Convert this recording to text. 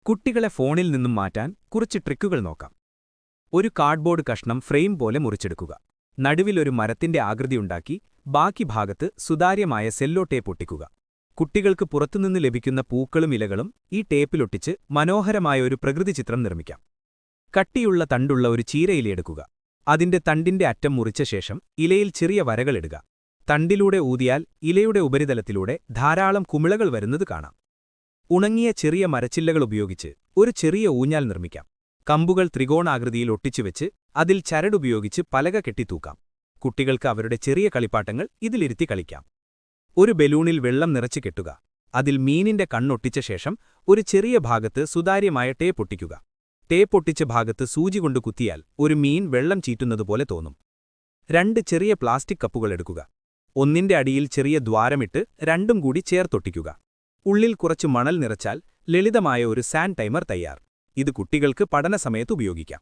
കുട്ടികളെ ഫോണിൽ നിന്നും മാറ്റാൻ കുറച്ച് ട്രിക്കുകൾ നോക്കാം. ഒരു കാർഡ്ബോർഡ് കഷ്ണം ഫ്രെയിം പോലെ മുറിച്ചെടുക്കുക. നടുവിലൊരു മരത്തിന്റെ ആകൃതിയുണ്ടാക്കി ബാക്കി ഭാഗത്ത് സുതാര്യമായ സെല്ലോ ടേപ്പ് ഒട്ടിക്കുക. കുട്ടികൾക്ക് പുറത്തുനിന്ന് ലഭിക്കുന്ന പൂക്കളും ഇലകളും ഈ ടേപ്പിലൊട്ടിച്ച് മനോഹരമായ ഒരു പ്രകൃതി ചിത്രം നിർമ്മിക്കാം. കട്ടിയുള്ള തണ്ടുള്ള ഒരു ചീരയിലയെടുക്കുക. അതിന്റെ തണ്ടിന്റെ അറ്റം മുറിച്ച ശേഷം ഇലയിൽ ചെറിയ വരകളിടുക. തണ്ടിലൂടെ ഊതിയാൽ ഇലയുടെ ഉപരിതലത്തിലൂടെ ധാരാളം കുമിളകൾ വരുന്നത് കാണാം. ഉണങ്ങിയ ചെറിയ മരച്ചില്ലകൾ ഉപയോഗിച്ച് ഒരു ചെറിയ ഊഞ്ഞാൽ നിർമ്മിക്കാം. കമ്പുകൾ ത്രികോണാകൃതിയിൽ ഒട്ടിച്ചുവെച്ച് അതിൽ ചരടുപയോഗിച്ച് പലക കെട്ടിത്തൂക്കാം. കുട്ടികൾക്ക് അവരുടെ ചെറിയ കളിപ്പാട്ടങ്ങൾ ഇതിലിരുത്തി കളിക്കാം. ഒരു ബലൂണിൽ വെള്ളം നിറച്ച് കെട്ടുക. അതിൽ മീനിന്റെ കണ്ണൊട്ടിച്ച ശേഷം ഒരു ചെറിയ ഭാഗത്ത് സുതാര്യമായ ടേപ്പ് ഒട്ടിക്കുക. ടേപ്പ് ഒട്ടിച്ച ഭാഗത്ത് സൂചി കൊണ്ട് കുത്തിയാൽ ഒരു മീൻ വെള്ളം ചീറ്റുന്നതുപോലെ തോന്നും. 2 ചെറിയ പ്ലാസ്റ്റിക് കപ്പുകൾ എടുക്കുക. ഒന്നിന്റെ അടിയിൽ ചെറിയ ദ്വാരമിട്ട് രണ്ടും കൂടി ചേർത്തൊട്ടിക്കുക. ഉള്ളിൽ കുറച്ച് മണൽ നിറച്ചാൽ ലളിതമായ ഒരു സാൻഡ് ടൈമർ തയ്യാർ. ഇത് കുട്ടികൾക്ക് പഠനസമയത്ത് ഉപയോഗിക്കാം.